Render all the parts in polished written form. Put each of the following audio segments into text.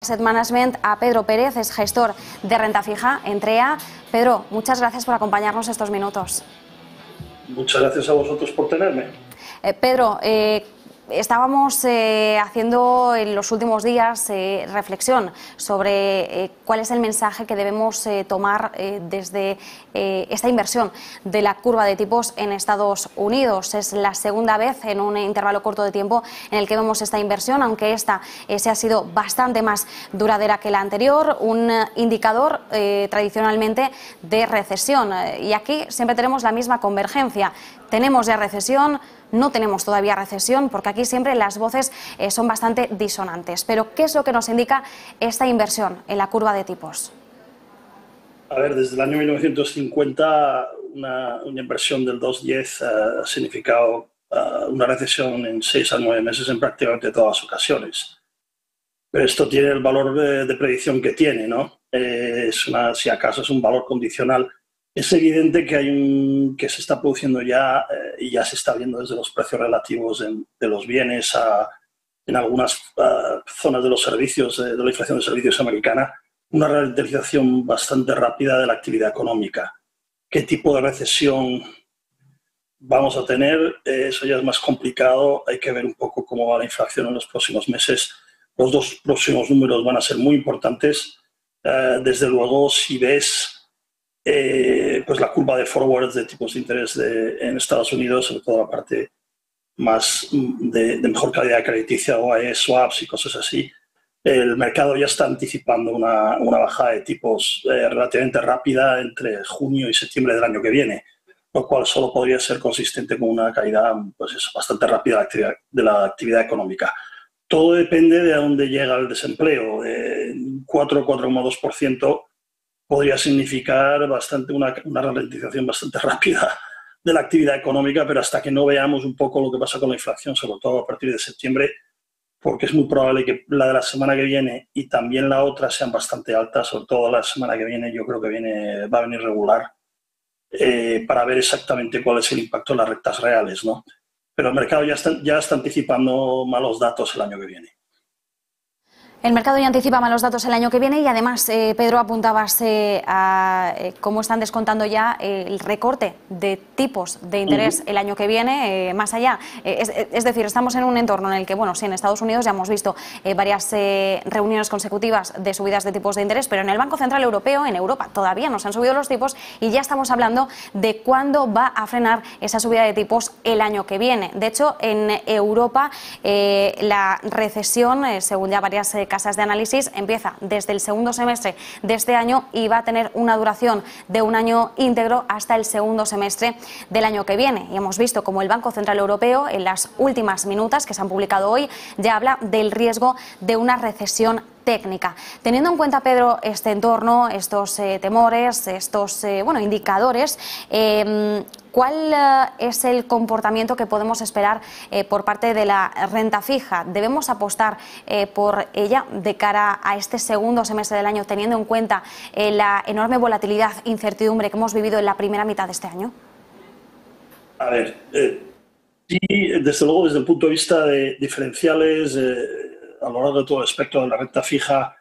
Asset Management a Pedro Pérez, es gestor de renta fija en TREA. Pedro, muchas gracias por acompañarnos estos minutos. Muchas gracias a vosotros por tenerme. Pedro, estábamos haciendo en los últimos días reflexión sobre cuál es el mensaje que debemos tomar desde esta inversión de la curva de tipos en Estados Unidos. Es la segunda vez en un intervalo corto de tiempo en el que vemos esta inversión, aunque esta se ha sido bastante más duradera que la anterior, un indicador tradicionalmente de recesión. Y aquí siempre tenemos la misma convergencia. Tenemos ya recesión, no tenemos todavía recesión, porque aquí siempre las voces son bastante disonantes. Pero, ¿qué es lo que nos indica esta inversión en la curva de tipos? A ver, desde el año 1950 una inversión del 2,10 ha significado una recesión en 6 a 9 meses en prácticamente todas las ocasiones. Pero esto tiene el valor de predicción que tiene, ¿no? Si acaso es un valor condicional. Es evidente que se está produciendo ya, y ya se está viendo desde los precios relativos de los bienes en algunas zonas de los servicios, de la inflación de servicios americana, una ralentización bastante rápida de la actividad económica. ¿Qué tipo de recesión vamos a tener? Eso ya es más complicado. Hay que ver un poco cómo va la inflación en los próximos meses. Los dos próximos números van a ser muy importantes. Desde luego, si ves pues la curva de forwards de tipos de interés en Estados Unidos, sobre todo la parte más de mejor calidad crediticia, OAE, swaps y cosas así, el mercado ya está anticipando una bajada de tipos relativamente rápida entre junio y septiembre del año que viene, lo cual solo podría ser consistente con una caída pues bastante rápida de la actividad económica. Todo depende de a dónde llega el desempleo. 4,2% podría significar una ralentización bastante rápida de la actividad económica, pero hasta que no veamos un poco lo que pasa con la inflación, sobre todo a partir de septiembre, porque es muy probable que la de la semana que viene y también la otra sean bastante altas, sobre todo la semana que viene yo creo que va a venir regular, para ver exactamente cuál es el impacto en las rentas reales, ¿no? Pero el mercado ya está anticipando malos datos el año que viene. El mercado ya anticipa malos datos el año que viene y además, Pedro, apuntabas a cómo están descontando ya el recorte de tipos de interés el año que viene, más allá. Es decir, estamos en un entorno en el que, bueno, sí, en Estados Unidos ya hemos visto varias reuniones consecutivas de subidas de tipos de interés, pero en el Banco Central Europeo, en Europa, todavía no se han subido los tipos y ya estamos hablando de cuándo va a frenar esa subida de tipos el año que viene. De hecho, en Europa la recesión, según ya varias casas de análisis, empieza desde el segundo semestre de este año y va a tener una duración de un año íntegro hasta el segundo semestre del año que viene. Y hemos visto como el Banco Central Europeo, en las últimas minutas que se han publicado hoy, ya habla del riesgo de una recesión técnica. Teniendo en cuenta, Pedro, este entorno, estos temores, estos indicadores, ¿cuál es el comportamiento que podemos esperar por parte de la renta fija? ¿Debemos apostar por ella de cara a este segundo semestre del año, teniendo en cuenta la enorme volatilidad, incertidumbre que hemos vivido en la primera mitad de este año? A ver, sí, desde luego, desde el punto de vista de diferenciales, a lo largo de todo el espectro de la renta fija,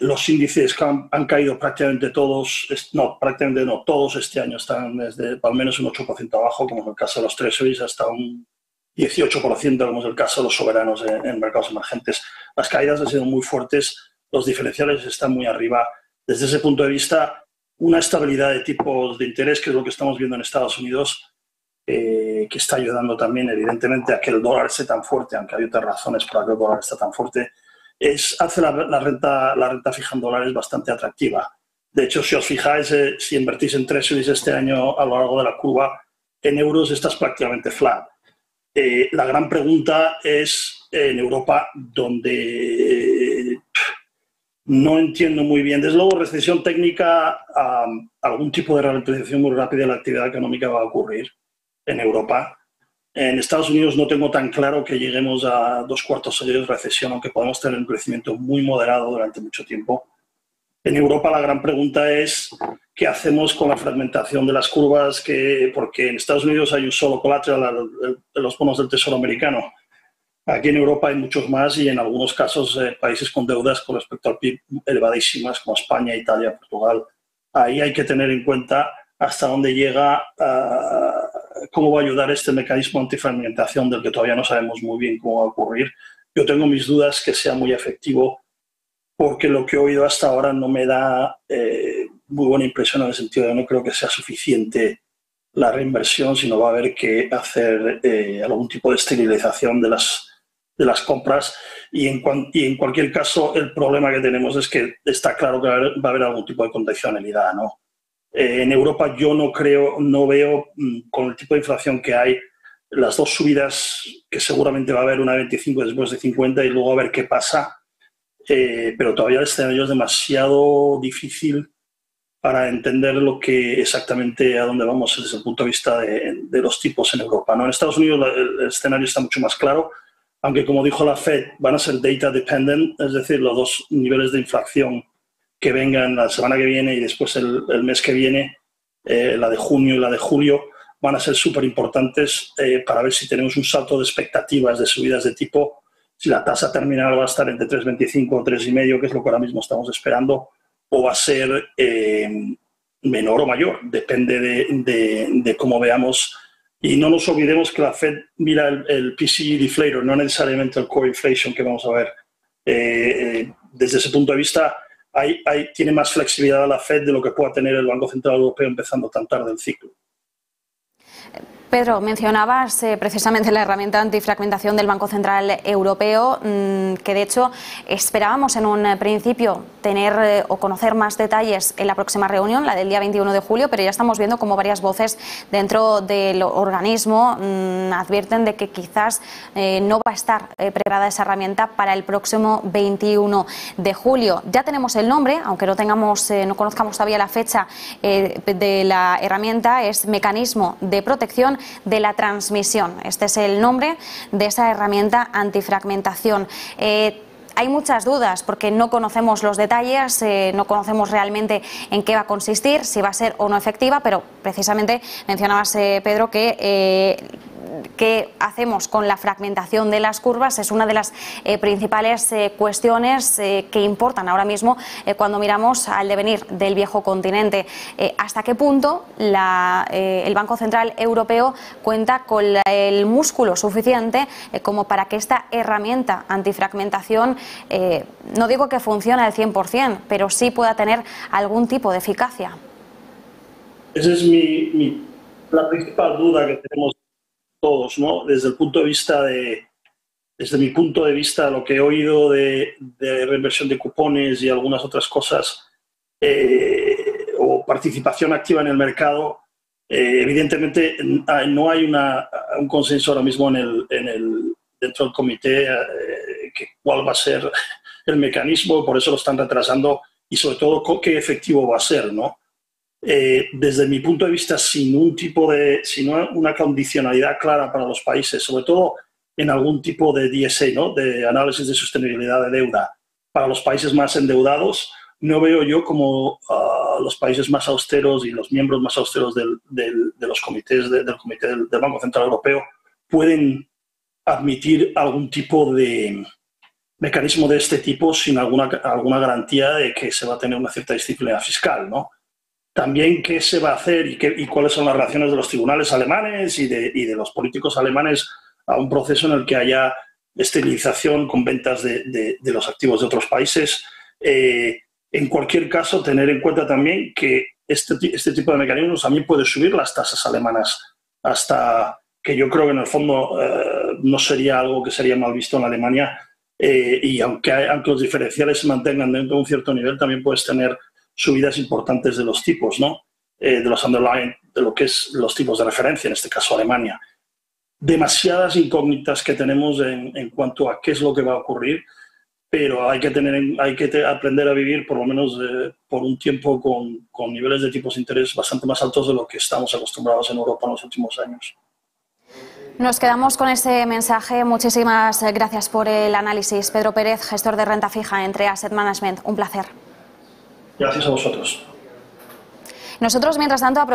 los índices han caído prácticamente todos, prácticamente no todos este año están desde al menos un 8% abajo, como es el caso de los treasuries, hasta un 18%, como es el caso de los soberanos en mercados emergentes. Las caídas han sido muy fuertes, los diferenciales están muy arriba. Desde ese punto de vista, una estabilidad de tipos de interés, que es lo que estamos viendo en Estados Unidos, que está ayudando también, evidentemente, a que el dólar esté tan fuerte, aunque hay otras razones por las que el dólar está tan fuerte, hace la renta fija en dólares bastante atractiva. De hecho, si os fijáis, si invertís en treasuries este año a lo largo de la curva, en euros estás prácticamente flat. La gran pregunta es en Europa, donde no entiendo muy bien. Desde luego, recesión técnica, algún tipo de ralentización muy rápida de la actividad económica va a ocurrir en Europa. En Estados Unidos no tengo tan claro que lleguemos a 2 cuartos seguidos de recesión, aunque podemos tener un crecimiento muy moderado durante mucho tiempo. En Europa la gran pregunta es qué hacemos con la fragmentación de las curvas, porque en Estados Unidos hay un solo collateral de los bonos del Tesoro americano. Aquí en Europa hay muchos más y en algunos casos países con deudas con respecto al PIB elevadísimas como España, Italia, Portugal. Ahí hay que tener en cuenta hasta dónde llega, cómo va a ayudar este mecanismo antifragmentación del que todavía no sabemos muy bien cómo va a ocurrir. Yo tengo mis dudas que sea muy efectivo porque lo que he oído hasta ahora no me da muy buena impresión en el sentido de no creo que sea suficiente la reinversión, sino va a haber que hacer algún tipo de esterilización de las compras y en cualquier caso el problema que tenemos es que está claro que va a haber algún tipo de condicionalidad, ¿no? En Europa yo no veo con el tipo de inflación que hay las dos subidas que seguramente va a haber una de 25 después de 50 y luego a ver qué pasa, pero todavía el escenario es demasiado difícil para entender lo que exactamente a dónde vamos desde el punto de vista de los tipos en Europa, ¿no? En Estados Unidos el escenario está mucho más claro, aunque como dijo la Fed van a ser data dependent, es decir, los dos niveles de inflación que vengan la semana que viene y después el mes que viene, la de junio y la de julio, van a ser súper importantes para ver si tenemos un salto de expectativas de subidas de tipo, si la tasa terminal va a estar entre 3,25 o 3,5, que es lo que ahora mismo estamos esperando, o va a ser menor o mayor, depende de cómo veamos. Y no nos olvidemos que la Fed mira el PCE deflator, no necesariamente el core inflation que vamos a ver. Desde ese punto de vista, tiene más flexibilidad la Fed de lo que pueda tener el Banco Central Europeo empezando tan tarde el ciclo. Pedro, mencionabas precisamente la herramienta antifragmentación del Banco Central Europeo, que de hecho esperábamos en un principio tener o conocer más detalles en la próxima reunión, la del día 21 de julio, pero ya estamos viendo como varias voces dentro del organismo advierten de que quizás no va a estar preparada esa herramienta para el próximo 21 de julio. Ya tenemos el nombre, aunque no conozcamos todavía la fecha de la herramienta, es Mecanismo de Protección de la Transmisión. Este es el nombre de esa herramienta antifragmentación. Hay muchas dudas porque no conocemos los detalles, no conocemos realmente en qué va a consistir, si va a ser o no efectiva, pero precisamente mencionabas, Pedro, que qué hacemos con la fragmentación de las curvas es una de las principales cuestiones que importan ahora mismo cuando miramos al devenir del viejo continente. ¿Hasta qué punto el Banco Central Europeo cuenta con el músculo suficiente como para que esta herramienta antifragmentación, no digo que funcione al 100%, pero sí pueda tener algún tipo de eficacia? Esa es la principal duda que tenemos todos, ¿no? Desde mi punto de vista, lo que he oído de reinversión de cupones y algunas otras cosas, o participación activa en el mercado, evidentemente no hay un consenso ahora mismo dentro del comité cuál va a ser el mecanismo, por eso lo están retrasando y sobre todo qué efectivo va a ser, ¿no? Desde mi punto de vista, sin una condicionalidad clara para los países, sobre todo en algún tipo de DSA, ¿no? De análisis de sostenibilidad de deuda, para los países más endeudados, no veo yo como los países más austeros y los miembros más austeros de los comités del Comité del Banco Central Europeo pueden admitir algún tipo de mecanismo de este tipo sin alguna garantía de que se va a tener una cierta disciplina fiscal, ¿no? También qué se va a hacer y cuáles son las reacciones de los tribunales alemanes y de los políticos alemanes a un proceso en el que haya esterilización con ventas de los activos de otros países. En cualquier caso, tener en cuenta también que este tipo de mecanismos también puede subir las tasas alemanas hasta que yo creo que en el fondo no sería algo que sería mal visto en Alemania y aunque los diferenciales se mantengan dentro de un cierto nivel, también puedes tener subidas importantes de los tipos, ¿no? De los underlying, de lo que es los tipos de referencia, en este caso Alemania. Demasiadas incógnitas que tenemos en cuanto a qué es lo que va a ocurrir, pero hay que aprender a vivir por lo menos por un tiempo con niveles de tipos de interés bastante más altos de lo que estamos acostumbrados en Europa en los últimos años. Nos quedamos con ese mensaje. Muchísimas gracias por el análisis. Pedro Pérez, gestor de renta fija entre Asset Management. Un placer. Gracias a vosotros. Nosotros, mientras tanto,